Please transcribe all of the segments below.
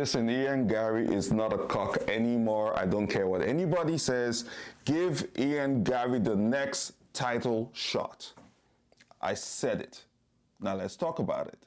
Listen, Ian Garry is not a cock anymore. I don't care what anybody says. Give Ian Garry the next title shot. I said it. Now let's talk about it.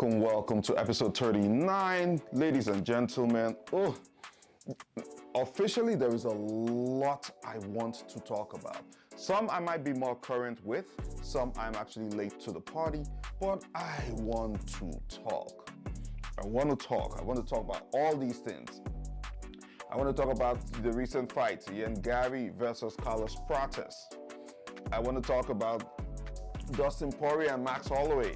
Welcome to episode 39, ladies and gentlemen. Officially, there is a lot I want to talk about. Some I might be more current with, some I'm actually late to the party, but I want to talk. I want to talk about all these things. I want to talk about the recent fight, Ian Garry versus Carlos Prates. I want to talk about Dustin Porier and Max Holloway.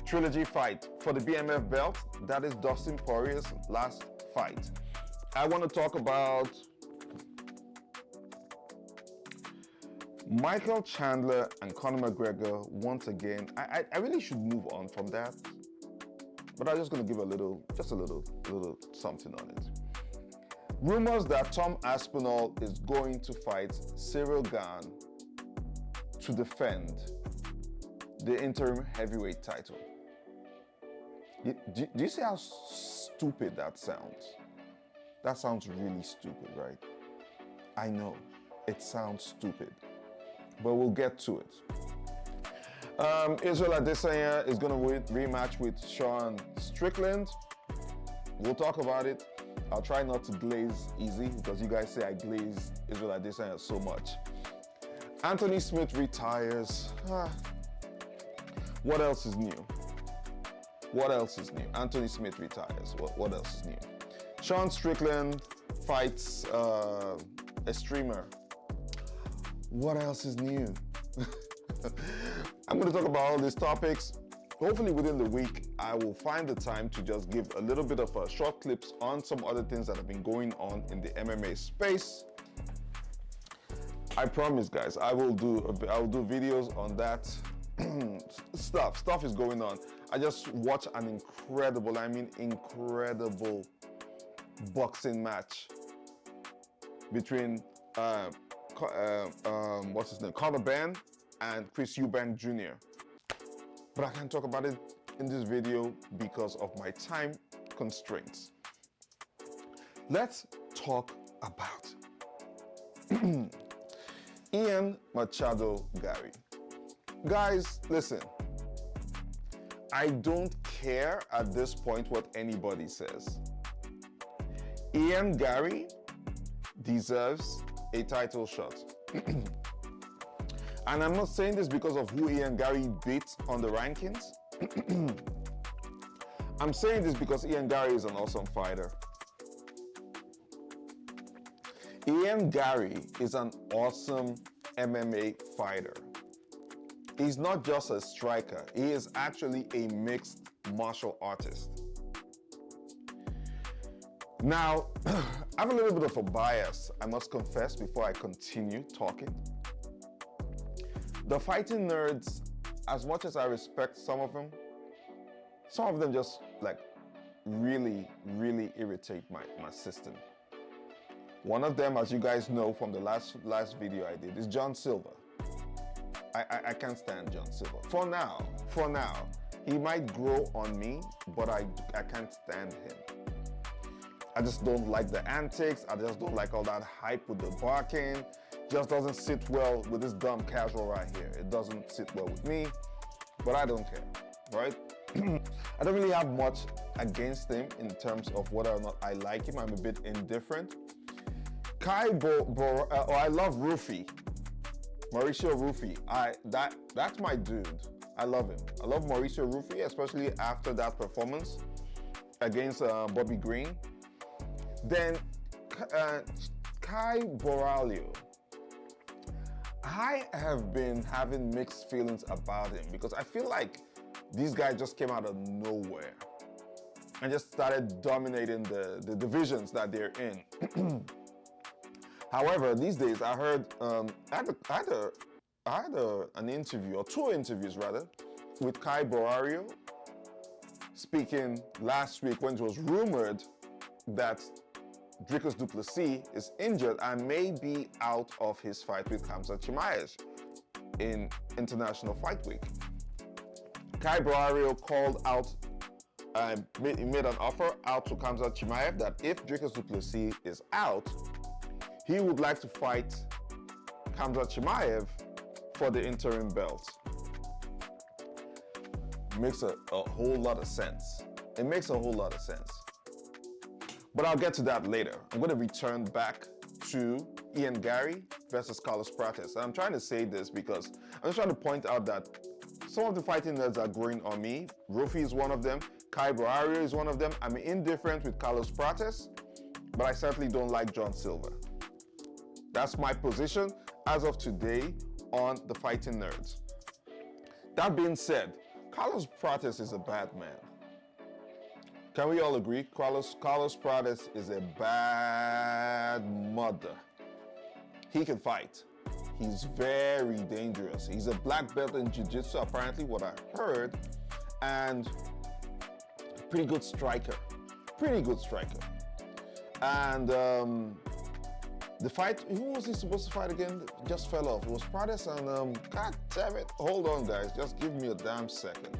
Trilogy fight for the BMF belt. That is Dustin Porier's last fight. I want to talk about Michael Chandler and Conor McGregor once again. I really should move on from that, but I'm just going to give a little something on it. Rumors that Tom Aspinal is going to fight Cyril Gane to defend the interim heavyweight title. Do you see how stupid that sounds? That sounds really stupid, right? I know, it sounds stupid, but we'll get to it. Israel Adesanya is going to rematch with Sean Strickland. We'll talk about it. I'll try not to glaze easy because you guys say I glaze Israel Adesanya so much. Anthony Smith retires. What else is new? What else is new? Anthony Smith retires. What else is new? Sean Strickland fights a streamer. What else is new? I'm going to talk about all these topics. Hopefully within the week, I will find the time to just give a little bit of short clips on some other things that have been going on in the MMA space. I promise, guys, I will do videos on that. Stuff is going on. I just watched an incredible boxing match between what's his name, Conor and Chris Eubank Jr. But I can't talk about it in this video because of my time constraints. Let's talk about Ian Machado Garry. Guys, listen, I don't care at this point what anybody says. Ian Garry deserves a title shot. And I'm not saying this because of who Ian Garry beat on the rankings. I'm saying this because Ian Garry is an awesome fighter. Ian Garry is an awesome MMA fighter. He's not just a striker, he is actually a mixed martial artist. Now, I have a little bit of a bias, I must confess, before I continue talking. The fighting nerds, as much as I respect some of them just like really irritate my system. One of them, as you guys know from the last video I did, is John Silver. I can't stand John Silver. For now. He might grow on me, but I can't stand him. I just don't like the antics. I just don't like all that hype with the barking. Just doesn't sit well with this dumb casual right here. It doesn't sit well with me, but I don't care, right? I don't really have much against him in terms of whether or not I like him. I'm a bit indifferent. I love Rufy. Mauricio Rufy, that's my dude. I love him. I love Mauricio Rufy, especially after that performance against Bobby Green. Then Kai Borralho. I have been having mixed feelings about him because I feel like these guys just came out of nowhere and just started dominating the divisions that they're in. However, these days I heard I had an interview, or two interviews rather, with Kai Boario, speaking last week when it was rumored that Dricus du Plessis is injured and may be out of his fight with Khamzat Chimaev in International Fight Week. Kai Boario called out, made an offer out to Khamzat Chimaev that if Dricus du Plessis is out, he would like to fight Khamzat Chimaev for the interim belt. Makes a whole lot of sense. It makes a whole lot of sense. But I'll get to that later. I'm going to return back to Ian Garry versus Carlos Prates. And I'm trying to say this because I'm just trying to point out that some of the fighting nerds are growing on me. Rufi is one of them. Kai Boario is one of them. I'm indifferent with Carlos Prates, but I certainly don't like John Silver. That's my position as of today on the fighting nerds. That being said, Carlos Prates is a bad man. Can we all agree? Carlos Prates is a bad mother. He can fight. He's very dangerous. He's a black belt in jiu-jitsu, apparently what I heard, and pretty good striker. Pretty good striker. And the fight, who was he supposed to fight again? Just fell off. It was Prates and, God damn it. Hold on, guys. Just give me a damn second.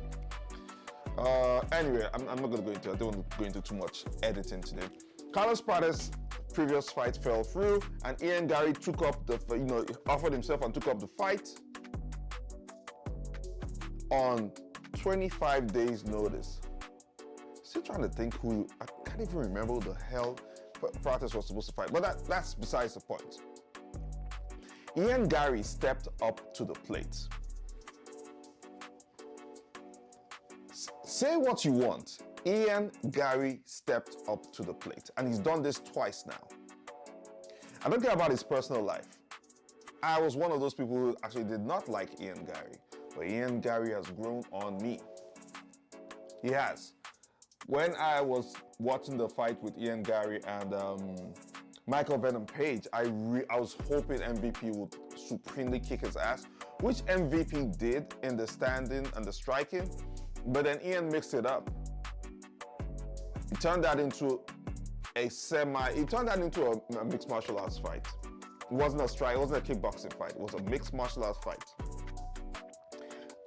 Anyway, I'm not going to go into it. I don't want to go into too much editing today. Carlos Prates' previous fight fell through, and Ian Garry took up the, offered himself and took up the fight on 25 days notice. Still trying to think I can't even remember who the hell Prates was supposed to fight, but that's besides the point. Ian Garry stepped up to the plate. Say what you want. Ian Garry stepped up to the plate, and he's done this twice now. I don't care about his personal life. I was one of those people who actually did not like Ian Garry, but Ian Garry has grown on me. He has. When I was watching the fight with Ian Garry and Michael Venom Page, I was hoping MVP would supremely kick his ass, which MVP did in the standing and the striking, but then Ian mixed it up. He turned that into a mixed martial arts fight. It wasn't a strike, it wasn't a kickboxing fight, it was a mixed martial arts fight.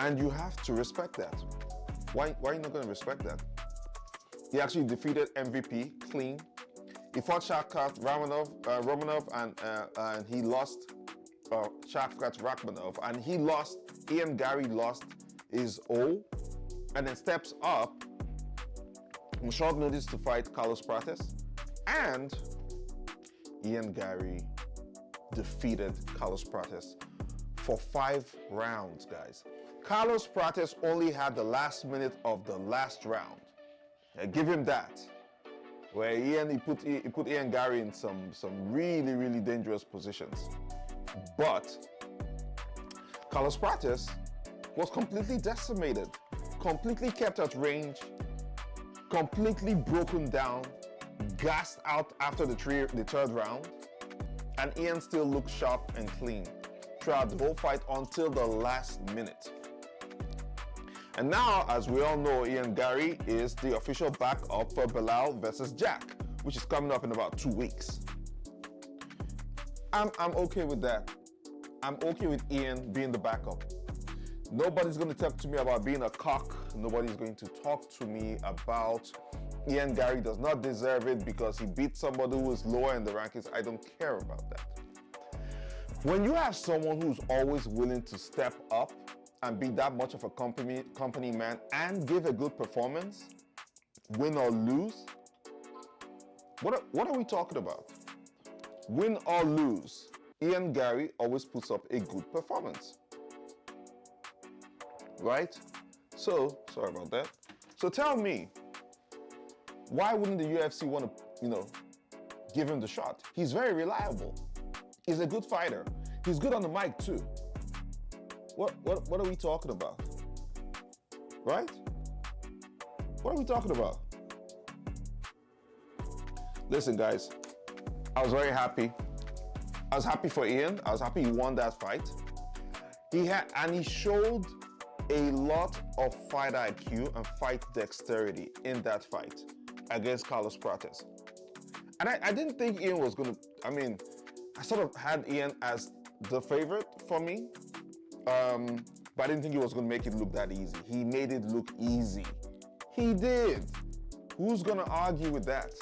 And you have to respect that. Why are you not going to respect that? He actually defeated MVP clean. He fought Shavkat Romanov and he lost Shavkat Rakhmonov, and he lost. Ian Garry lost his O, and then steps up on short notice to fight Carlos Prates, and Ian Garry defeated Carlos Prates for 5 rounds, guys. Carlos Prates only had the last minute of the last round. Give him that. Where he put Ian Garry in some really, really dangerous positions. But Carlos Prates was completely decimated, completely kept at range, completely broken down, gassed out after the third round, and Ian still looked sharp and clean throughout the whole fight until the last minute. And now, as we all know, Ian Garry is the official backup for Belal versus Jack, which is coming up in about 2 weeks. I'm okay with that. I'm okay with Ian being the backup. Nobody's going to talk to me about being a cock. Nobody's going to talk to me about Ian Garry does not deserve it because he beat somebody who is lower in the rankings. I don't care about that. When you have someone who's always willing to step up and be that much of a company man and give a good performance, win or lose, what are we talking about? Win or lose, Ian Garry always puts up a good performance, right? So, sorry about that. So tell me, why wouldn't the UFC want to, give him the shot? He's very reliable. He's a good fighter. He's good on the mic too. What are we talking about? Right? What are we talking about? Listen, guys, I was very happy. I was happy for Ian. I was happy he won that fight. He showed a lot of fight IQ and fight dexterity in that fight against Carlos Prates. And I didn't think Ian was gonna, I sort of had Ian as the favorite for me, but I didn't think he was gonna make it look that easy. He made it look easy. He did. Who's gonna argue with that?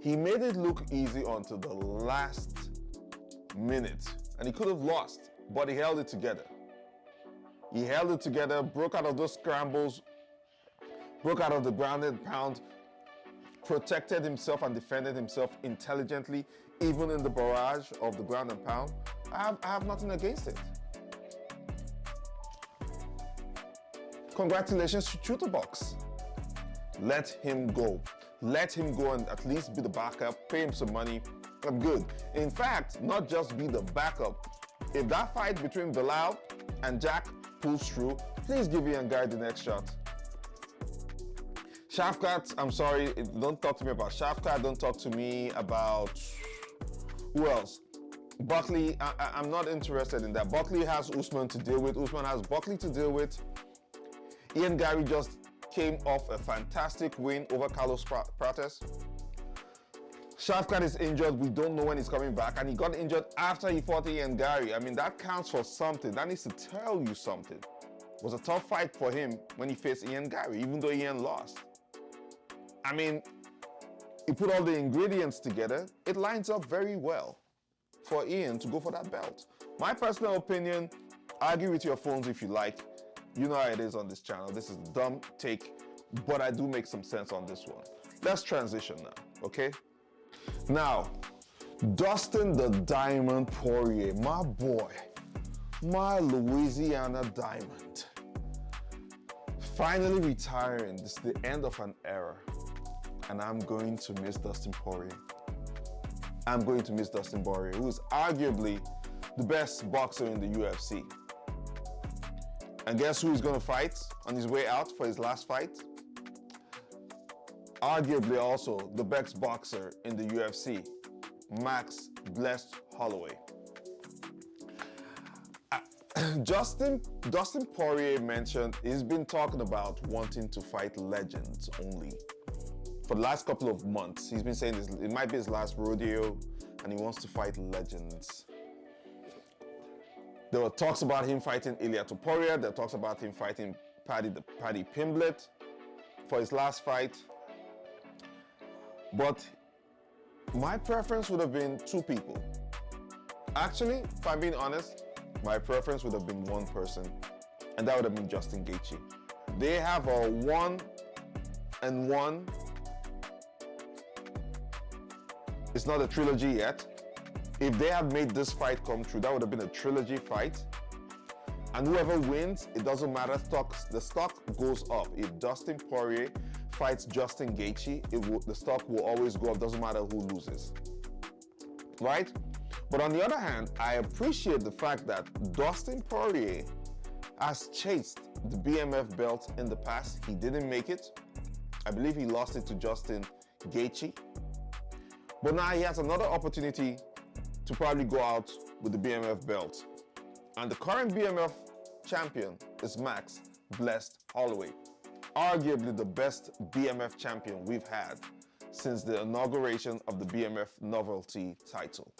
He made it look easy until the last minute, and he could have lost, but he held it together. He held it together, broke out of those scrambles, broke out of the ground and pound, protected himself and defended himself intelligently, even in the barrage of the ground and pound. I have nothing against it. Congratulations to Chutterbox. Let him go. Let him go and at least be the backup, pay him some money. I'm good. In fact, not just be the backup. If that fight between Bilal and Jack pulls through, please give Ian Garry the next shot. Shafkat, I'm sorry, don't talk to me about Shafkat, don't talk to me about, who else? Buckley, I'm not interested in that. Buckley has Usman to deal with, Usman has Buckley to deal with. Ian Garry just came off a fantastic win over Carlos Prates. Shafkat is injured, we don't know when he's coming back, and he got injured after he fought Ian Garry. That counts for something, that needs to tell you something. It was a tough fight for him when he faced Ian Garry, even though Ian lost. He put all the ingredients together, it lines up very well for Ian to go for that belt. My personal opinion, argue with your phones if you like. You know how it is on this channel. This is a dumb take, but I do make some sense on this one. Let's transition now, okay? Now, Dustin the Diamond Porier, my boy, my Louisiana Diamond, finally retiring. This is the end of an era, and I'm going to miss Dustin Porier. I'm going to miss Dustin Porier, who is arguably the best boxer in the UFC. And guess who he's going to fight on his way out for his last fight? Arguably also the best boxer in the UFC, Max Blessed Holloway. Dustin Porier mentioned he's been talking about wanting to fight legends only. For the last couple of months, he's been saying this, it might be his last rodeo, and he wants to fight legends. There were talks about him fighting Ilia Topuria. There were talks about him fighting Paddy Pimblett for his last fight. But my preference would have been two people. Actually, if I'm being honest, my preference would have been one person, and that would have been Justin Gaethje. They have a 1-1. It's not a trilogy yet. If they had made this fight come true, that would have been a trilogy fight. And whoever wins, it doesn't matter, the stock goes up. If Dustin Porier fights Justin Gaethje, the stock will always go up, doesn't matter who loses, right? But on the other hand, I appreciate the fact that Dustin Porier has chased the BMF belt in the past. He didn't make it. I believe he lost it to Justin Gaethje. But now he has another opportunity to probably go out with the BMF belt. And the current BMF champion is Max Blessed Holloway, arguably the best BMF champion we've had since the inauguration of the BMF novelty title.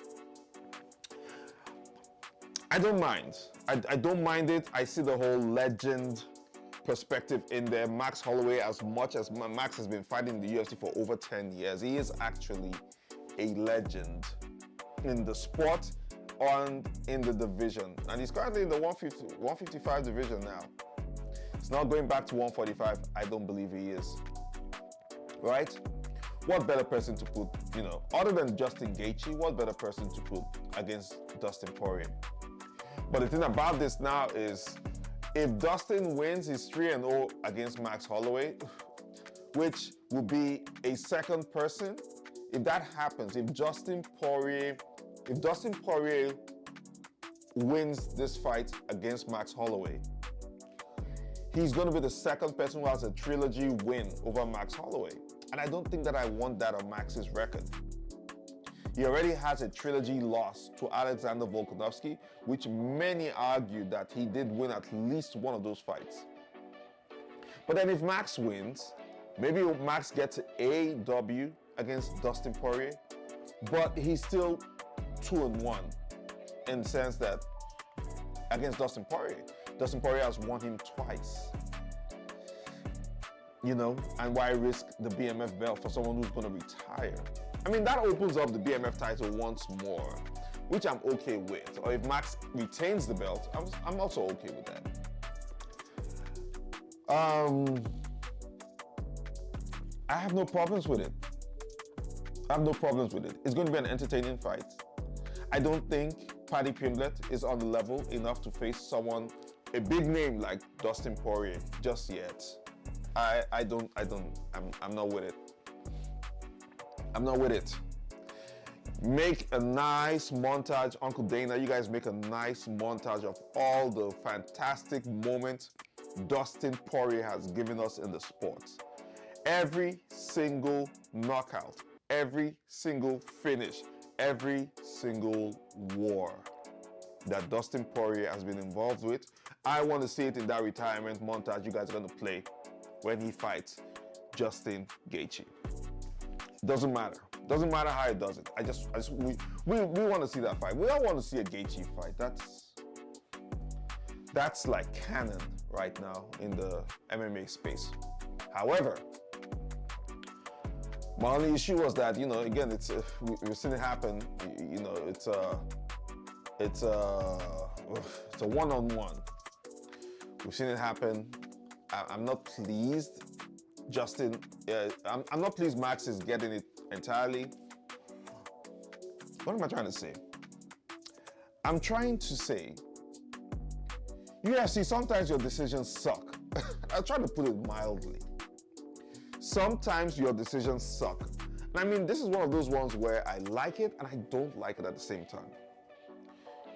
I don't mind. I don't mind it. I see the whole legend perspective in there. Max Holloway, as much as Max has been fighting the UFC for over 10 years, he is actually a legend in the sport and in the division. And he's currently in the 155 division now. He's not going back to 145. I don't believe he is. Right? What better person to put, other than Justin Gaethje, what better person to put against Dustin Porier? But the thing about this now is, if Dustin wins his 3-0 against Max Holloway, which would be a second person, if that happens, if Dustin Porier wins this fight against Max Holloway, he's going to be the second person who has a trilogy win over Max Holloway. And I don't think that I want that on Max's record. He already has a trilogy loss to Alexander Volkanovski, which many argue that he did win at least one of those fights. But then if Max wins, maybe Max gets a W against Dustin Porier, but he's still 2-1 in the sense that against Dustin Porier has won him twice. You know, and why risk the BMF belt for someone who's going to retire? I mean, that opens up the BMF title once more, which I'm okay with. Or if Max retains the belt, I'm also okay with that. I have no problems with it. It's going to be an entertaining fight. I don't think Paddy Pimblett is on the level enough to face someone, a big name like Dustin Porier just yet. I'm not with it. I'm not with it. Make a nice montage, Uncle Dana, you guys make a nice montage of all the fantastic moments Dustin Porier has given us in the sport. Every single knockout, every single finish, every single war that Dustin Porier has been involved with. I want to see it in that retirement montage you guys are going to play when he fights Justin Gaethje. Doesn't matter. Doesn't matter how he does it. We want to see that fight. We all want to see a Gaethje fight. That's like canon right now in the MMA space. However, my only issue was that, you know, again, we've seen it happen. You know, it's a one-on-one. We've seen it happen. I'm not pleased. Justin, I'm not pleased Max is getting it entirely. What am I trying to say? I'm trying to say, UFC, sometimes your decisions suck. I'll try to put it mildly. Sometimes your decisions suck. And I mean, this is one of those ones where I like it and I don't like it at the same time.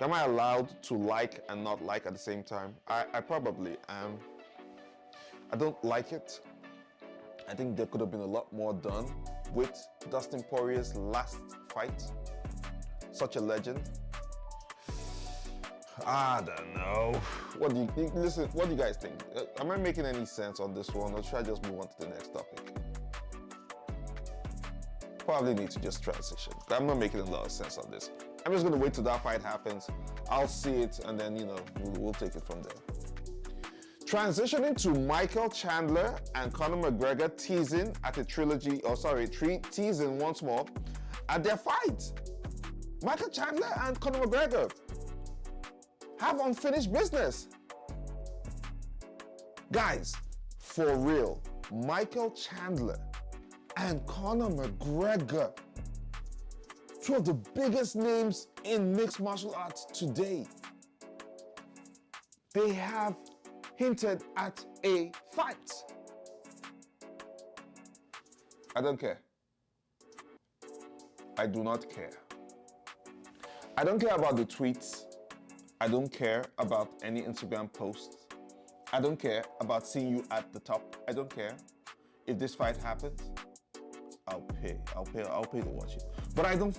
Am I allowed to like and not like at the same time? I probably am. I don't like it. I think there could have been a lot more done with Dustin Poirier's last fight. Such a legend. I don't know. What do you guys think? Am I making any sense on this one, or should I just move on to the next topic? Probably need to just transition. I'm not making a lot of sense on this. I'm just gonna wait till that fight happens. I'll see it, and then, you know, we'll take it from there. Transitioning to Michael Chandler and Conor McGregor teasing once more at their fight. Michael Chandler and Conor McGregor have unfinished business. Guys, for real, Michael Chandler and Conor McGregor, two of the biggest names in mixed martial arts today, they have hinted at a fight. I don't care. I do not care. I don't care about the tweets. I don't care about any Instagram posts. I don't care about seeing you at the top. I don't care. If this fight happens, I'll pay to watch it. But I don't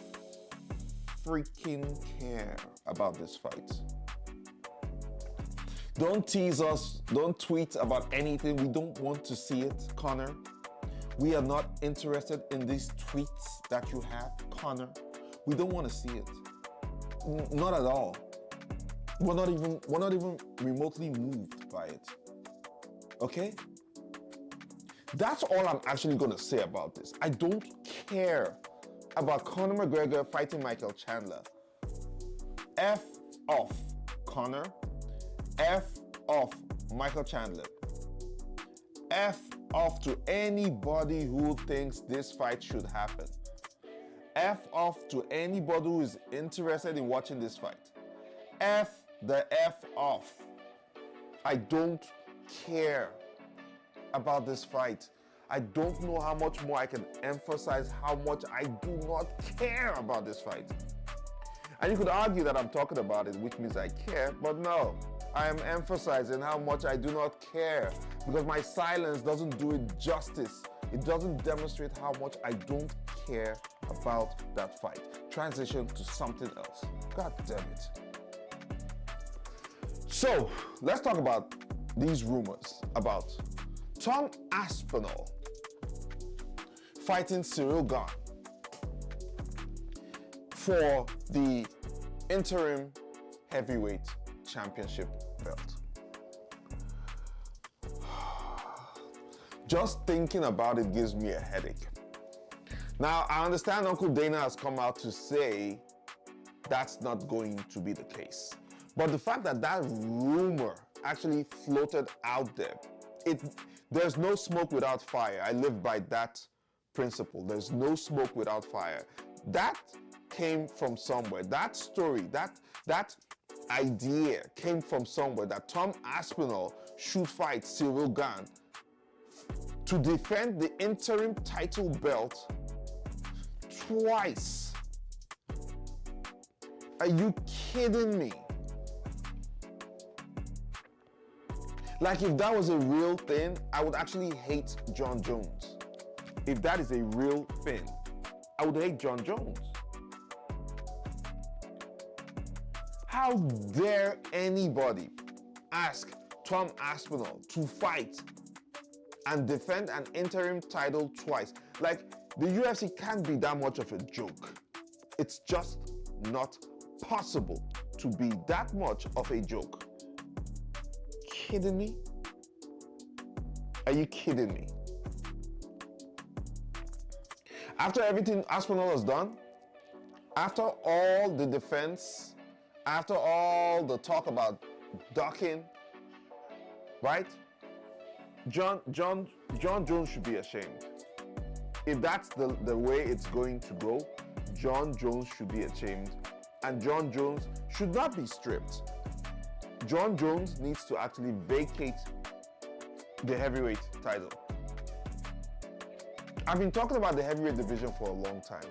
freaking care about this fight. Don't tease us. Don't tweet about anything. We don't want to see it, Conor. We are not interested in these tweets that you have, Conor. We don't want to see it. Not at all. We're not even remotely moved by it. Okay? That's all I'm actually going to say about this. I don't care about Conor McGregor fighting Michael Chandler. F off, Conor. F off, Michael Chandler. F off to anybody who thinks this fight should happen. F off to anybody who is interested in watching this fight. F the F off. I don't care about this fight. I don't know how much more I can emphasize how much I do not care about this fight. And you could argue that I'm talking about it, which means I care, but no. I am emphasizing how much I do not care, because my silence doesn't do it justice. It doesn't demonstrate how much I don't care about that fight. Transition to something else. God damn it. So, let's talk about these rumors about Tom Aspinal fighting Cyril Gane for the interim heavyweight championship belt. Just thinking about it gives me a headache. Now, I understand Uncle Dana has come out to say that's not going to be the case. But the fact that that rumor actually floated out there, there's no smoke without fire. I live by that principle. There's no smoke without fire. That came from somewhere. That story, that idea came from somewhere, that Tom Aspinal should fight Cyril Gane to defend the interim title belt twice. Are you kidding me? Like, if that was a real thing, I would actually hate John Jones. If that is a real thing, I would hate John Jones. How dare anybody ask Tom Aspinal to fight and defend an interim title twice? Like, the UFC can't be that much of a joke. It's just not possible to be that much of a joke. Kidding me? Are you kidding me? After everything Aspinal has done, after all the defense, after all the talk about ducking, right? John Jones should be ashamed. If that's the way it's going to go, John Jones should be ashamed, and John Jones should not be stripped. John Jones needs to actually vacate the heavyweight title. I've been talking about the heavyweight division for a long time.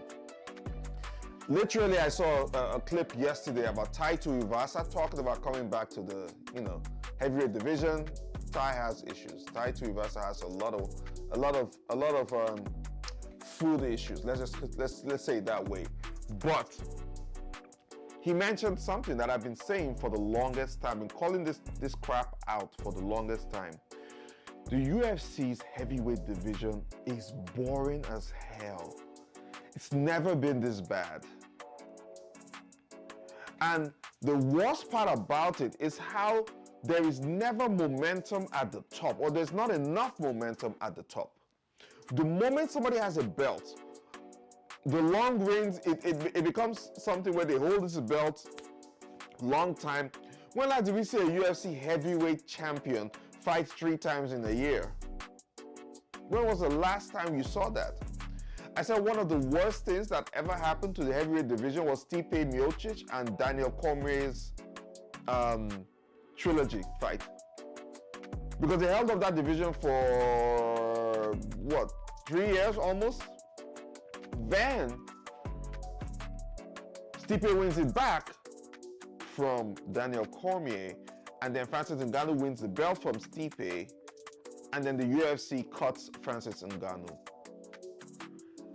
Literally, I saw a clip yesterday about Tai Tuivasa talking about coming back to the, heavyweight division. Tai has issues. Tai Tuivasa has a lot of food issues. Let's say it that way. But he mentioned something that I've been saying for the longest time, been calling this crap out for the longest time. The UFC's heavyweight division is boring as hell. It's never been this bad. And the worst part about it is how there is never momentum at the top, or there's not enough momentum at the top. The moment somebody has a belt, the long reigns, it becomes something where they hold this belt long time. When last did we see a UFC heavyweight champion fight 3 times in a year? When was the last time you saw that? I said one of the worst things that ever happened to the heavyweight division was Stipe Miocic and Daniel Cormier's trilogy fight. Because they held up that division for, 3 years almost? Then Stipe wins it back from Daniel Cormier, and then Francis Ngannou wins the belt from Stipe, and then the UFC cuts Francis Ngannou.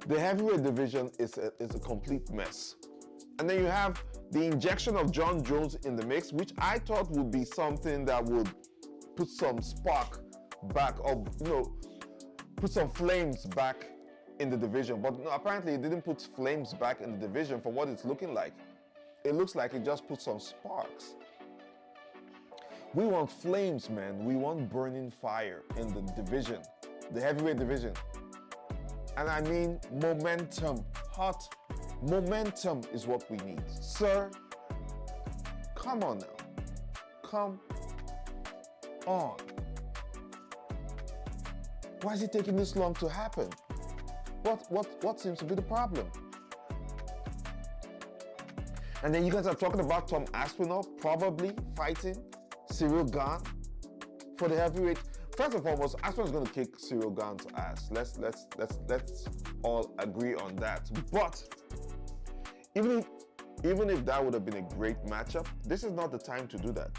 The heavyweight division is a complete mess. And then you have the injection of John Jones in the mix, which I thought would be something that would put some spark back, or put some flames back in the division. But no, apparently it didn't put flames back in the division from what it's looking like. It looks like it just put some sparks. We want flames, man. We want burning fire in the division, the heavyweight division. And I mean momentum, hot momentum is what we need. Sir, come on now. Come on. Why is it taking this long to happen? What seems to be the problem? And then you guys are talking about Tom Aspinall probably fighting Cyril Gane for the heavyweight. First and foremost, Aspinall's going to kick Cyril Gane's ass. Let's all agree on that. But even even if that would have been a great matchup, this is not the time to do that.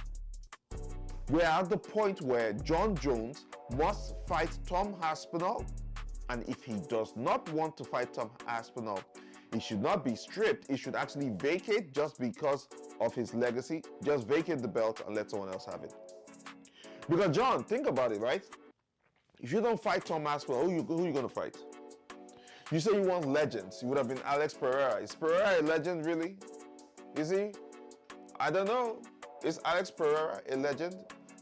We're at the point where Jon Jones must fight Tom Aspinall, and if he does not want to fight Tom Aspinall, he should not be stripped. He should actually vacate just because of his legacy. Just vacate the belt and let someone else have it. Because John, think about it, right? If you don't fight Tom Aspinall, who are you going to fight? You say you want legends. You would have been Alex Pereira. Is Pereira a legend, really? Is he? I don't know. Is Alex Pereira a legend?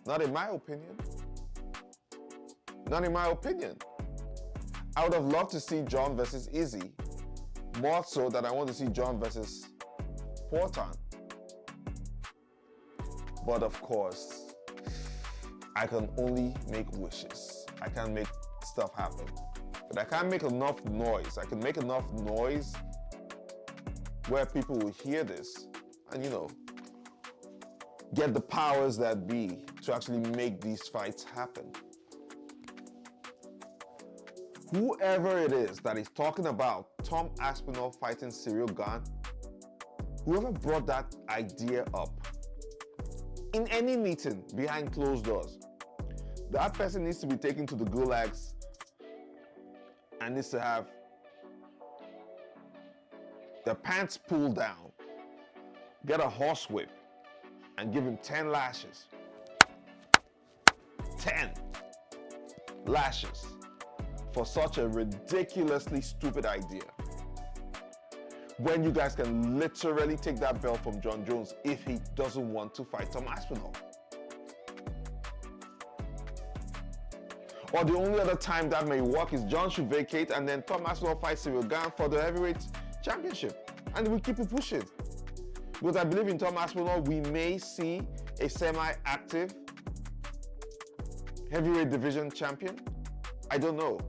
Not in my opinion. Not in my opinion. I would have loved to see John versus Izzy, more so than I want to see John versus Portan. But of course, I can only make wishes. I can't make stuff happen. But I can't make enough noise. I can make enough noise where people will hear this and, get the powers that be to actually make these fights happen. Whoever it is that is talking about Tom Aspinall fighting Cyril Gane, whoever brought that idea up in any meeting behind closed doors, that person needs to be taken to the gulags and needs to have their pants pulled down, get a horsewhip, and give him 10 lashes. 10 lashes for such a ridiculously stupid idea. When you guys can literally take that belt from Jon Jones if he doesn't want to fight Tom Aspinall. Or the only other time that may work is John should vacate and then Tom Aspinall fights Cyril Gane for the heavyweight championship. And we keep it pushing. Because I believe in Tom Aspinall, we may see a semi-active heavyweight division champion. I don't know.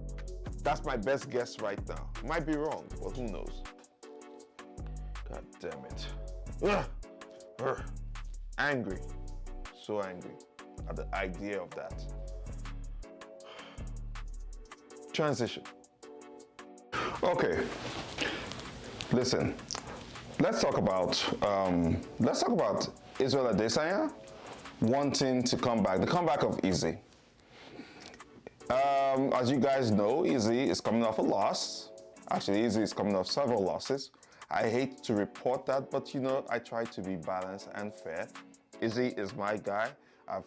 That's my best guess right now. Might be wrong, but who knows? God damn it. Ugh. Angry. So angry at the idea of that. Transition. Okay. Listen. Let's talk about Israel Adesanya wanting to come back. The comeback of Izzy. As you guys know, Izzy is coming off a loss. Actually, Izzy is coming off several losses. I hate to report that, but I try to be balanced and fair. Izzy is my guy. I've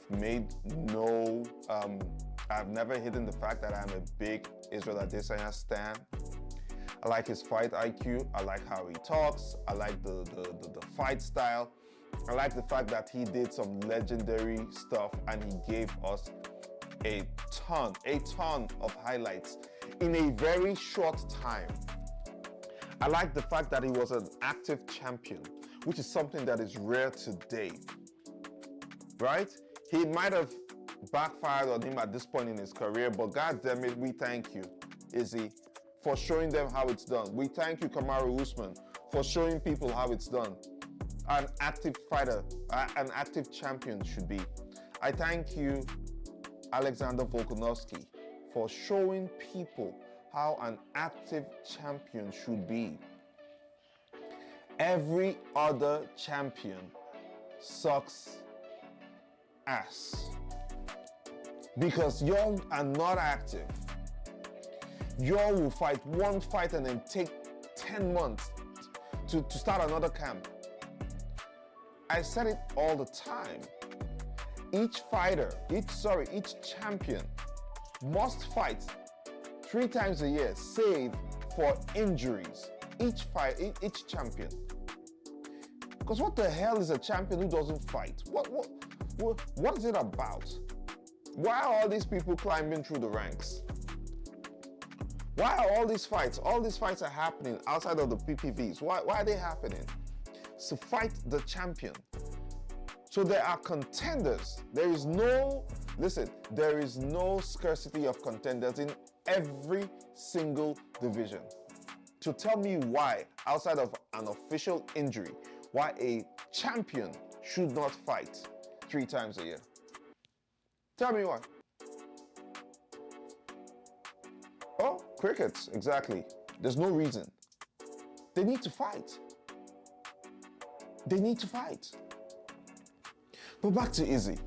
never hidden the fact that I'm a big Israel Adesanya stan. I like his fight IQ. I like how he talks. I like the fight style. I like the fact that he did some legendary stuff and he gave us a ton of highlights in a very short time. I like the fact that he was an active champion, which is something that is rare today, right? He might have backfired on him at this point in his career, but God damn it, we thank you, Izzy, for showing them how it's done. We thank you, Kamaru Usman, for showing people how it's done. An active fighter, an active champion should be. I thank you, Alexander Volkanovski, for showing people how an active champion should be. Every other champion sucks ass because y'all are not active. Y'all will fight one fight and then take 10 months to start another camp. I said it all the time. Each champion must fight 3 times a year, save for injuries. Each champion. Because what the hell is a champion who doesn't fight? What is it about? Why are all these people climbing through the ranks? Why are all these fights are happening outside of the PPVs? Why are they happening? So fight the champion. So there are contenders. There is no scarcity of contenders in every single division. To tell me why, outside of an official injury, why a champion should not fight 3 times a year. Tell me why. Oh, crickets, exactly. There's no reason. They need to fight. they need to fight. But back to Izzy.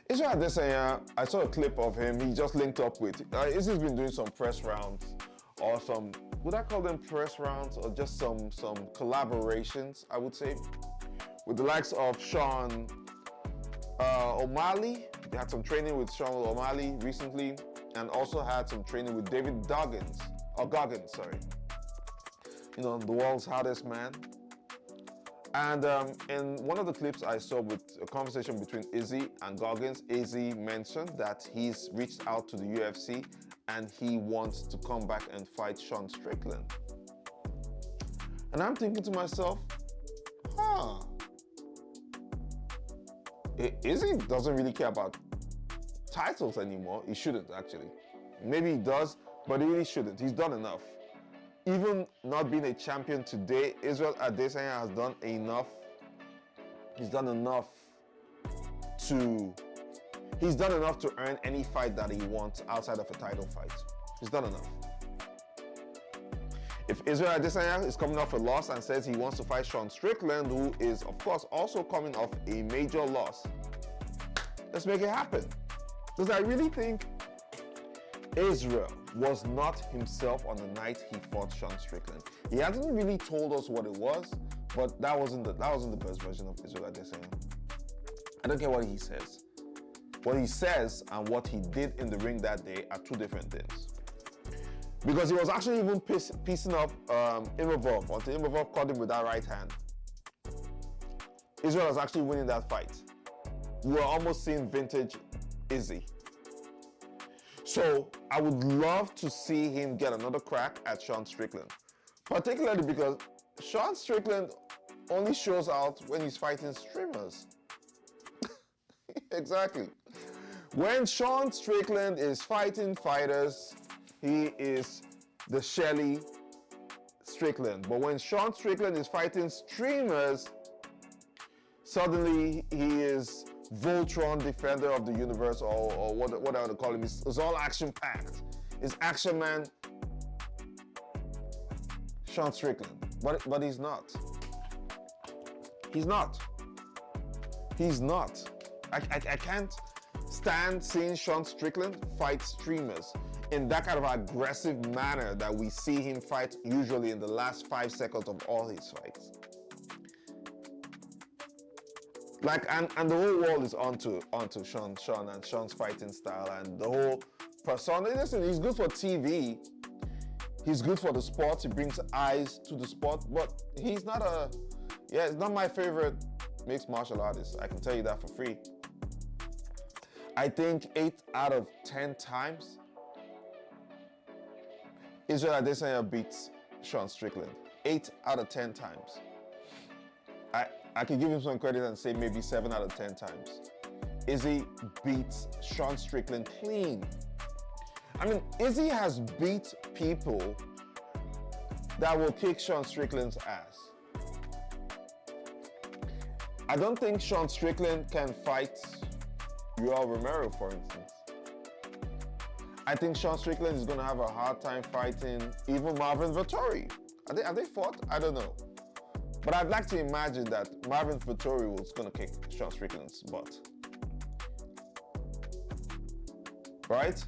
Israel Adesanya, I saw a clip of him. He just linked up with. Izzy's been doing some press rounds, or some, would I call them press rounds, or just some collaborations, I would say, with the likes of Sean O'Malley. They had some training with Sean O'Malley recently, and also had some training with David Goggins, sorry. You know, the world's hardest man. And in one of the clips I saw with a conversation between Izzy and Goggins, Izzy mentioned that he's reached out to the UFC and he wants to come back and fight Sean Strickland. And I'm thinking to myself, Izzy doesn't really care about titles anymore. He shouldn't, actually. Maybe he does, but he really shouldn't. He's done enough. Even not being a champion today, Israel Adesanya has done enough. He's done enough to earn any fight that he wants outside of a title fight. He's done enough. If Israel Adesanya is coming off a loss and says he wants to fight Sean Strickland, who is, of course, also coming off a major loss, let's make it happen. Because I really think Israel was not himself on the night he fought Sean Strickland. He hasn't really told us what it was, but that wasn't the best version of Israel Adesanya. I don't care what he says. What he says and what he did in the ring that day are two different things. Because he was actually even piecing up Imavov until Imavov caught him with that right hand. Israel was actually winning that fight. We were almost seeing vintage Izzy. So I would love to see him get another crack at Sean Strickland, particularly because Sean Strickland only shows out when he's fighting streamers. Exactly. When Sean Strickland is fighting fighters, he is the Shelly Strickland. But when Sean Strickland is fighting streamers, suddenly he is Voltron, Defender of the Universe, or what I would call him. It's all action-packed. It's action man, Sean Strickland. But he's not. He's not. He's not. I can't stand seeing Sean Strickland fight streamers in that kind of aggressive manner that we see him fight usually in the last 5 seconds of all his fights. Like, and the whole world is onto Sean and Sean's fighting style and the whole persona. Listen, he's good for TV. He's good for the sport. He brings eyes to the sport, but he's not he's not my favorite mixed martial artist. I can tell you that for free. I think 8 out of 10 times, Israel Adesanya beats Sean Strickland. 8 out of 10 times. I can give him some credit and say maybe 7 out of 10 times. Izzy beats Sean Strickland clean. I mean, Izzy has beat people that will kick Sean Strickland's ass. I don't think Sean Strickland can fight Yoel Romero, for instance. I think Sean Strickland is going to have a hard time fighting even Marvin Vettori. Are they fought? I don't know. But I'd like to imagine that Marvin Vettori was going to kick Sean Strickland's butt. Right?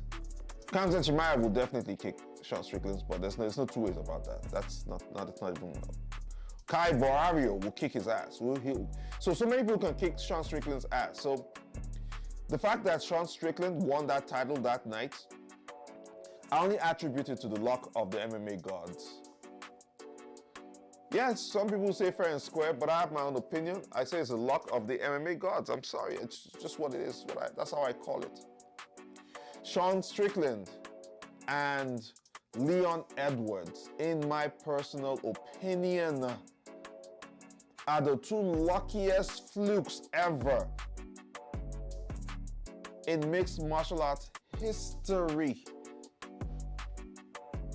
Kamzat Chimaev will definitely kick Sean Strickland's butt. There's no two ways about that. That's not even... Kai Borario will kick his ass. So many people can kick Sean Strickland's ass. So the fact that Sean Strickland won that title that night, I only attribute it to the luck of the MMA gods. Yes, some people say fair and square, but I have my own opinion. I say it's the luck of the MMA gods. I'm sorry, it's just what it is. That's how I call it. Sean Strickland and Leon Edwards, in my personal opinion, are the two luckiest flukes ever in mixed martial arts history.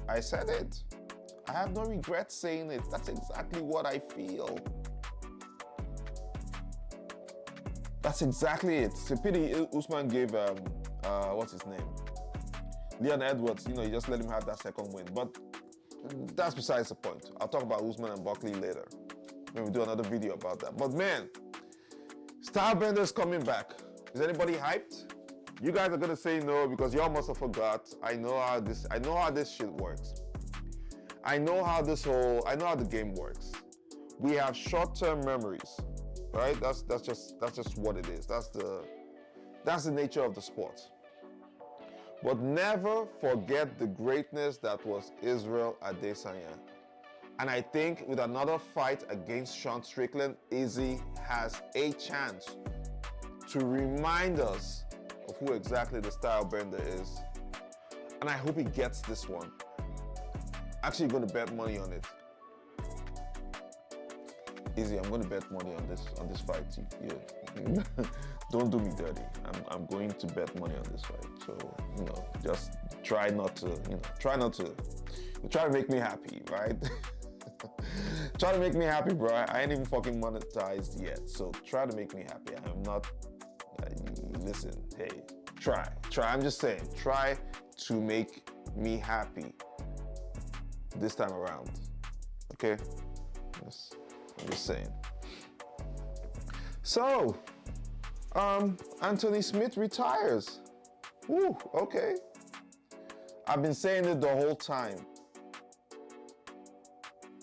I said it. I have no regret saying it. That's exactly what I feel. That's exactly it. It's a pity Usman gave, what's his name? Leon Edwards, you just let him have that second win. But that's besides the point. I'll talk about Usman and Buckley later. when we do another video about that. But man, Stylebender's coming back. Is anybody hyped? You guys are gonna say no because y'all must have forgot. I know how this shit works. I know how the game works. We have short-term memories, right? That's just what it is. That's the nature of the sport. But never forget the greatness that was Israel Adesanya. And I think with another fight against Sean Strickland, Izzy has a chance to remind us of who exactly the Stylebender is. And I hope he gets this one. Actually going to bet money on it. Izzy, I'm going to bet money on this fight. Yeah. Don't do me dirty. I'm going to bet money on this fight. So, just try to make me happy, right? Try to make me happy, bro. I ain't even fucking monetized yet. So try to make me happy. I'm not, listen, hey, try. I'm just saying, try to make me happy this time around, okay? I'm just saying. So, Anthony Smith retires. Woo, okay. I've been saying it the whole time.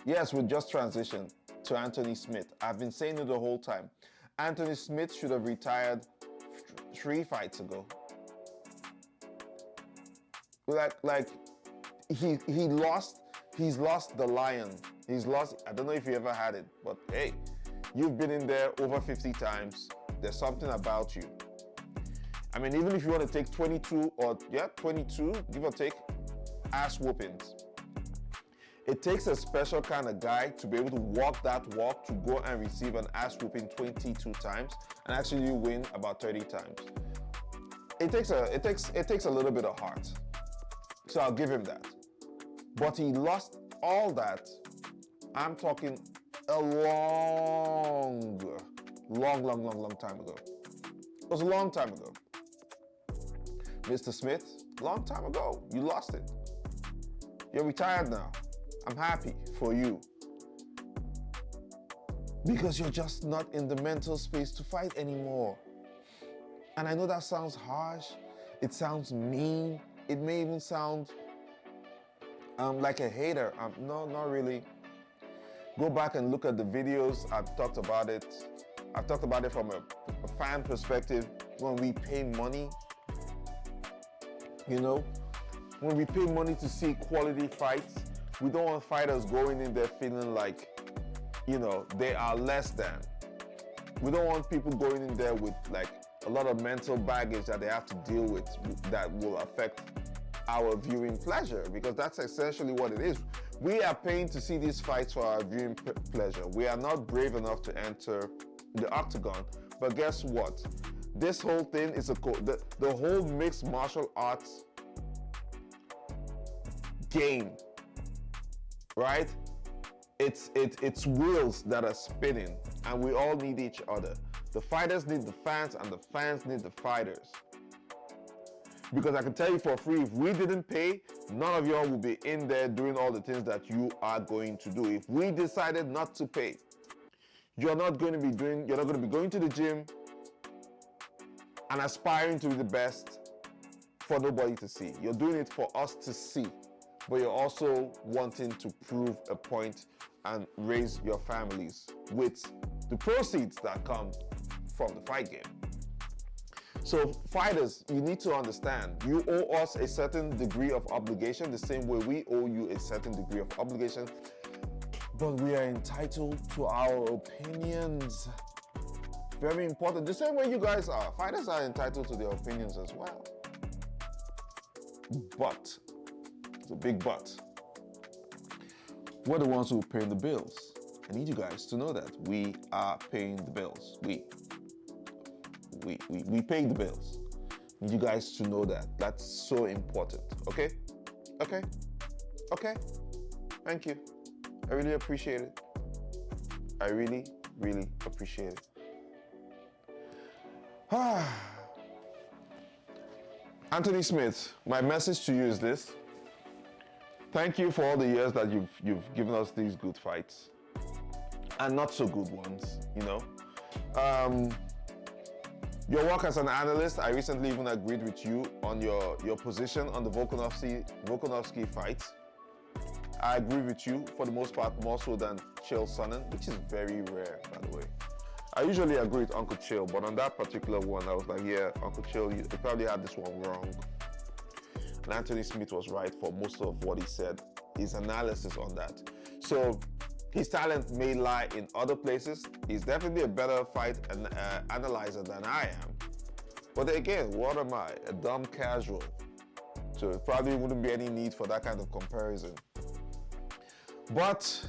Yes, we just transitioned to Anthony Smith. I've been saying it the whole time. Anthony Smith should have retired 3 fights ago. Like he's lost the lion. I don't know if you ever had it, but hey, you've been in there over 50 times. There's something about you. I mean, even if you want to take 22 give or take, ass whoopings. It takes a special kind of guy to be able to walk that walk to go and receive an ass whooping 22 times and actually win about 30 times. It takes a little bit of heart. So I'll give him that. But he lost all that. I'm talking a long time ago. It was a long time ago. Mr. Smith, long time ago, you lost it. You're retired now. I'm happy for you. Because you're just not in the mental space to fight anymore. And I know that sounds harsh. It sounds mean. It may even sound like a hater. No, not really. Go back and look at the videos. I've talked about it. I've talked about it from a fan perspective. When we pay money, when we pay money to see quality fights, we don't want fighters going in there feeling like, they are less than. We don't want people going in there with like a lot of mental baggage that they have to deal with that will affect our viewing pleasure, because that's essentially what it is. We are paying to see these fights for our viewing pleasure. We are not brave enough to enter the octagon, but guess what? This whole thing is the whole mixed martial arts game, right? It's wheels that are spinning, and we all need each other. The fighters need the fans, and the fans need the fighters. Because I can tell you for free, if we didn't pay, none of y'all will be in there doing all the things that you are going to do. If we decided not to pay, you're not going to be going to the gym and aspiring to be the best for nobody to see. You're doing it for us to see, but you're also wanting to prove a point and raise your families with the proceeds that come from the fight game. So fighters, you need to understand, you owe us a certain degree of obligation, the same way we owe you a certain degree of obligation, but we are entitled to our opinions. Very important. The same way you guys are. Fighters are entitled to their opinions as well. But, it's a big but, we're the ones who are paying the bills. I need you guys to know that. We are paying the bills. We pay the bills. I need you guys to know that. That's so important. Okay? Okay? Okay? Thank you. I really appreciate it. I really, really appreciate it. Anthony Smith, my message to you is this. Thank you for all the years that you've given us these good fights. and not so good ones, you know. Your work as an analyst, I recently even agreed with you on your position on the Volkanovski fight. I agree with you for the most part, more so than Chael Sonnen, which is very rare, by the way. I usually agree with Uncle Chael, but on that particular one, I was like, yeah, Uncle Chael, you probably had this one wrong. And Anthony Smith was right for most of what he said, his analysis on that. So his talent may lie in other places. He's definitely a better fight analyzer than I am. But again, what am I? A dumb casual. So it probably wouldn't be any need for that kind of comparison. But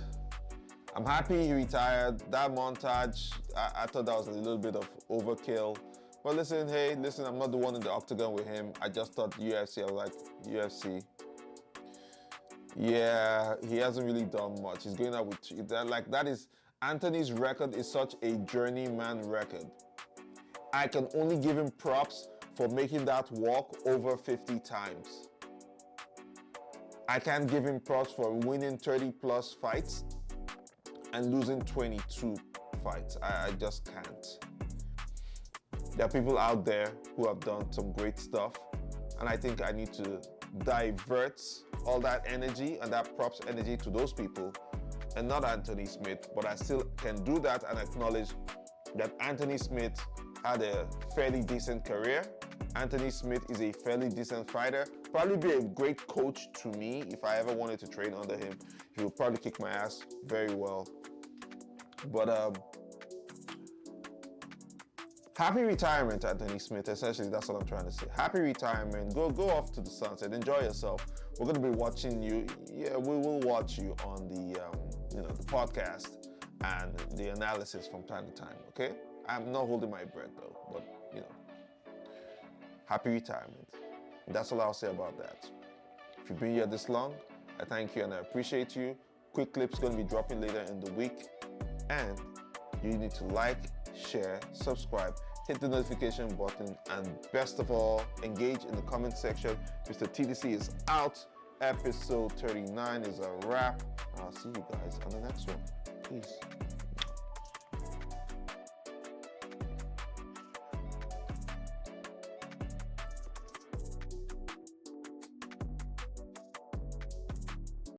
I'm happy he retired. That montage, I thought that was a little bit of overkill. But listen, I'm not the one in the octagon with him. I just thought UFC, I was like, UFC. Yeah, he hasn't really done much. He's going out with that. Like, that is, Anthony's record is such a journeyman record. I can only give him props for making that walk over 50 times. I can't give him props for winning 30 plus fights and losing 22 fights. I just can't. There are people out there who have done some great stuff, and I think I need to divert all that energy and that props energy to those people and not Anthony Smith, but I still can do that and acknowledge that Anthony Smith had a fairly decent career. Anthony Smith is a fairly decent fighter, probably be a great coach to me if I ever wanted to train under him. He would probably kick my ass very well. But happy retirement, Anthony Smith. Essentially, that's what I'm trying to say. Happy retirement. Go off to the sunset. Enjoy yourself. We're going to be watching you. Yeah, we will watch you on the the podcast and the analysis from time to time. Okay. I'm not holding my breath though, but happy retirement. That's all I'll say about that. If you've been here this long, I thank you and I appreciate you. Quick clips going to be dropping later in the week, and you need to like, share, subscribe, hit the notification button, and best of all, engage in the comment section. Mr. TDC is out. Episode 39 is a wrap. I'll see you guys on the next one. Peace.